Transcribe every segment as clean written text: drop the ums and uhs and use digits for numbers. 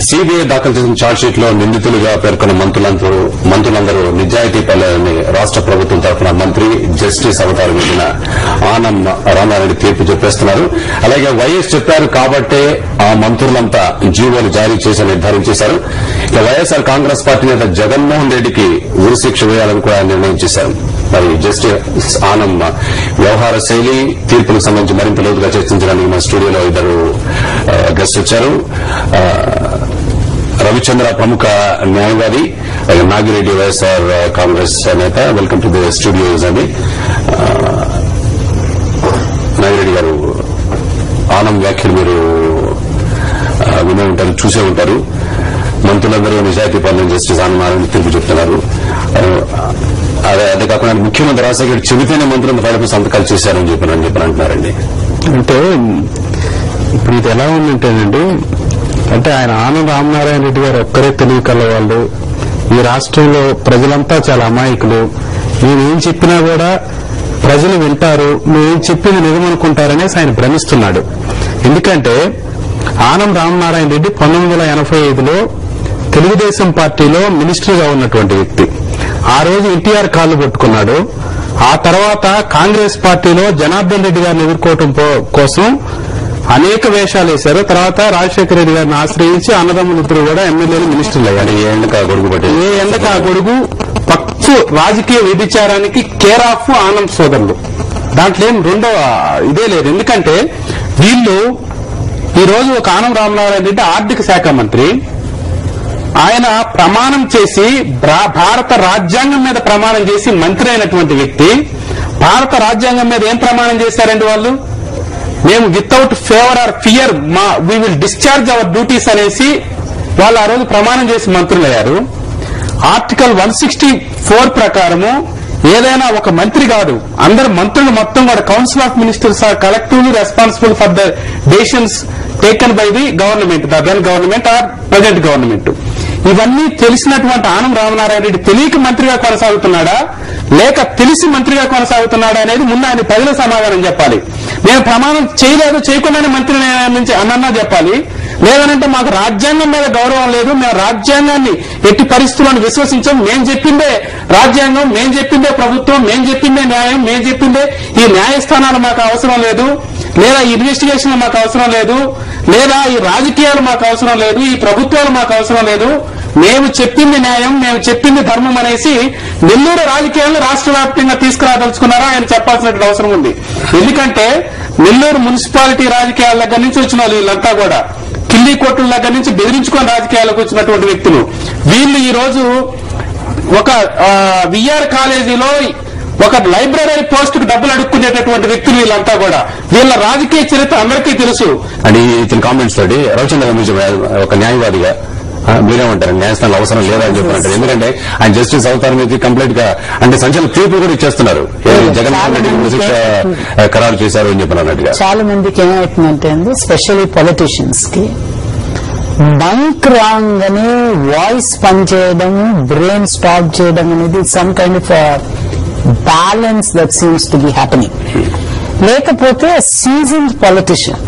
CBI దాఖలు చేసిన chargesheet లో నిందితులుగా పేర్కొన్న మంత్రులందరూ నిజాయితీ పనులని రాష్ట ప్రభుత్వం తరఫున మంత్రి జస్టిస్ అవతారం వెళ్లిన ఆనం రామారెడ్డి తీర్పు చెప్పేస్తున్నారు. అలాగే వైఎస్ చెప్పారు కాబట్టే ఆ మంత్రులంతా జీవోలు జారీ చేసి నిర్ధారించేశారు. ఇక వైఎస్ఆర్ కాంగ్రెస్ పార్టీ నేత జగన్మోహన్ రెడ్డికి ఉరిశిక్ష వేయాలని కూడా నిర్ణయం చేశారు. మరి జస్టిస్ ఆనం వ్యవహార శైలి తీర్పులకు సంబంధించి మరింత లోతుగా చర్చించడానికి మా స్టూడియోలో ఇద్దరు గెస్ట్ వచ్చారు. రవిచంద్ర ప్రముఖ న్యాయవాది, నాగిరెడ్డి వైఎస్ఆర్ కాంగ్రెస్ నేత. వెల్కమ్ టు ది స్టూడియోస్ అండి. నాగిరెడ్డి గారు, ఆనం వ్యాఖ్యలు మీరు వినే ఉంటారు, చూసే ఉంటారు. మంత్రులందరూ నిజాయితీ పాలన జస్టిస్ ఆనం తీర్పు చెప్తున్నారు. అదే కాకుండా ముఖ్యమంత్రి రాజశేఖర్ చెబితేనే మంత్రులంతా పైపు సంతకాలు చేశారని చెప్పి అంటున్నారండి. అంటే ఇప్పుడు ఇది ఎలా ఉందంటేనండి, అంటే ఆయన ఆనం రామనారాయణ రెడ్డి గారు ఒక్కరే తెలివి కలవాళ్ళు. ఈ రాష్ట్రంలో ప్రజలంతా చాలా అమాయకులు. నేనేం చెప్పినా కూడా ప్రజలు వింటారు, నువ్వేం చెప్పింది నిజమనుకుంటారనేసి ఆయన భ్రమిస్తున్నాడు. ఎందుకంటే ఆనం రామనారాయణ రెడ్డి 1985లో తెలుగుదేశం పార్టీలో మినిస్టర్గా ఉన్నటువంటి వ్యక్తి. ఆ రోజు ఎన్టీఆర్ కాళ్లు పట్టుకున్నాడు. ఆ తర్వాత కాంగ్రెస్ పార్టీలో జనార్దన్ రెడ్డి గారిని ఎదుర్కోవటం కోసం అనేక వేషాలు వేశారు. తర్వాత రాజశేఖర రెడ్డి గారిని ఆశ్రయించి అన్నదమ్ములిద్దరు కూడా ఎమ్మెల్యేలు మినిస్టర్లు అయ్యారు. ఏ ఎండక ఆ గొడుగు పక్కు రాజకీయ వ్యభిచారానికి కేర్ ఆఫ్ ఆనం సోదరులు. దాంట్లో ఏం రెండో ఇదే లేదు. ఎందుకంటే వీళ్ళు ఈ రోజు ఒక ఆనం రామనారాయణ రెడ్డి ఆర్థిక శాఖ మంత్రి. ఆయన ప్రమాణం చేసి భారత రాజ్యాంగం మీద ప్రమాణం చేసి మంత్రి అయినటువంటి వ్యక్తి. భారత రాజ్యాంగం మీద ఏం ప్రమాణం చేశారండి వాళ్ళు? మేము without favour or fear we will discharge our duties అనేసి వాళ్ళు ఆ రోజు ప్రమాణం చేసి మంత్రులయ్యారు. ఆర్టికల్ 164 ప్రకారము ఏదైనా ఒక మంత్రి కాదు, అందరు మంత్రులు మొత్తం కూడా council of ministers are collectively responsible for the decisions taken by the government, the then government or present government. ఇవన్నీ తెలిసినటువంటి ఆనం రామనారాయణ రెడ్డి తెలియక మంత్రిగా కొనసాగుతున్నాడా లేక తెలిసి మంత్రిగా కొనసాగుతున్నాడా అనేది ముందు ఆయన ప్రజలకు సమాధానం చెప్పాలి. నేను ప్రమాణం చేయలేదు, చేయకుండానే మంత్రి నుంచి అన్నా చెప్పాలి. లేదనంటే మాకు రాజ్యాంగం మీద గౌరవం లేదు, మేము రాజ్యాంగాన్ని ఎట్టి పరిస్థితులను విశ్వసించాం, మేము చెప్పిందే రాజ్యాంగం, మేము చెప్పిందే ప్రభుత్వం, మేము చెప్పిందే న్యాయం, మేము చెప్పిందే ఈ న్యాయస్థానాలు మాకు అవసరం లేదు, లేదా ఈ ఇన్వెస్టిగేషన్ మాకు అవసరం లేదు, లేదా ఈ రాజకీయాలు మాకు అవసరం లేదు, ఈ ప్రభుత్వాలు మాకు అవసరం లేదు, మేము చెప్పింది న్యాయం, మేము చెప్పింది ధర్మం అనేసి నెల్లూరు రాజకీయాలను రాష్ట్ర వ్యాప్తంగా తీసుకురాదలుచుకున్నారా ఆయన చెప్పాల్సినటువంటి అవసరం ఉంది. ఎందుకంటే నెల్లూరు మున్సిపాలిటీ రాజకీయాల దగ్గర నుంచి వచ్చిన వాళ్ళు వీళ్ళంతా కూడా కిల్లీ కోట్ల దగ్గర నుంచి బెదిరించుకొని రాజకీయాలకు వచ్చినటువంటి వ్యక్తులు వీళ్ళు. ఈ రోజు ఒక విఆర్ కాలేజీలో ఒక లైబ్రరీ పోస్ట్ కు డబ్బులు అడుక్కునేటటువంటి వ్యక్తులు వీళ్ళంతా కూడా. వీళ్ళ రాజకీయ చరిత్ర అందరికీ తెలుసు. అండ్ ఇతని కామెంట్స్ తోటి రవిచంద్ర ఒక న్యాయవాదిగా మీరేమంటారు? న్యాయస్థానాలు అవసరం లేదా అని చెప్పారంటారు. ఎందుకంటే ఆయన జస్టిస్ అవతారం మీద కంప్లీట్ గా అంటే సంచలన తీర్పు కూడా ఇచ్చేస్తున్నారు. జగన్మోహన్ రెడ్డి శిక్ష ఖరారు చేశారు అని చెప్పినట్టుగా. చాలా మందికి ఏమవుతుందంటే అండి, స్పెషల్లీ పొలిటీషియన్స్ కి మైక్ రాగానే వాయిస్ పనిచేయడం, బ్రెయిన్ స్టాప్ చేయడం అనేది some kind of balance that seems to be happening. లేకపోతే seasoned politician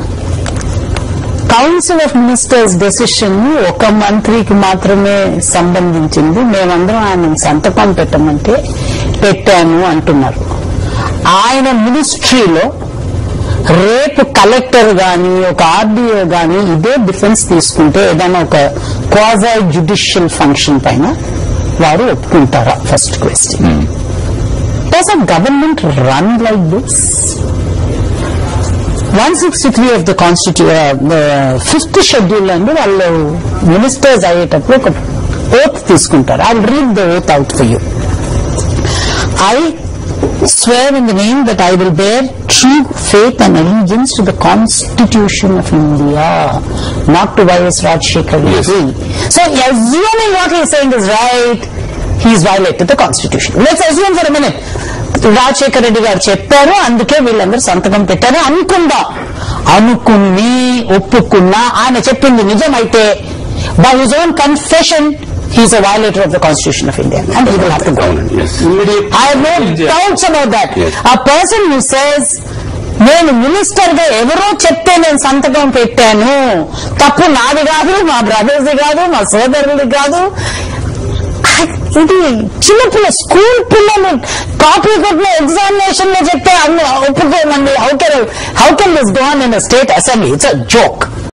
council of ministers decision ఒక మంత్రికి మాత్రమే సంబంధించింది, మేమందరం ఆయన సంతకం పెట్టమంటే పెట్టాను అంటున్నారు. ఆయన మినిస్ట్రీలో రేపు కలెక్టర్ గాని ఒక ఆర్డీఓ గాని ఇదే డిఫెన్స్ తీసుకుంటే ఏదైనా ఒక క్వాజీ జ్యుడిషియల్ ఫంక్షన్ పైన వారు ఒప్పుకుంటారా? First question. Does a government run like this? 163 of the fifth schedule అండి వాళ్ళు మినిస్టర్స్ అయ్యేటప్పుడు ఒక ఓత్ తీసుకుంటారు. I will read the oath out for you. I swear in the name that I will bear true faith and allegiance to the Constitution of India, not to Y.S. Rajshekar Reddy. So, assuming what he is saying is right, he has violated the Constitution. Let's assume for a minute. Rajasekhara Reddy గారు చెప్పారు, అందుకే వీళ్ళందరూ సంతకం పెట్టారు అనుకుని ఒప్పుకున్నా ఆయన చెప్పింది నిజమైతే by his own confession he is a violator of the Constitution of India and he will have to go. I have no doubts about that. A person who says నేను మినిస్టర్ గా ఎవరో చెప్తే నేను సంతకం పెట్టాను, తప్పు నాది కాదు, మా బ్రదర్ది కాదు, మా సోదరుది కాదు. ఇది చిన్నపిల్ల స్కూల్ పిల్లలు కాపీ కొట్టిన ఎగ్జామినేషన్ లో చెప్తే అన్ని ఒప్పుకోమండి. How can this go on in state assembly? It's a joke.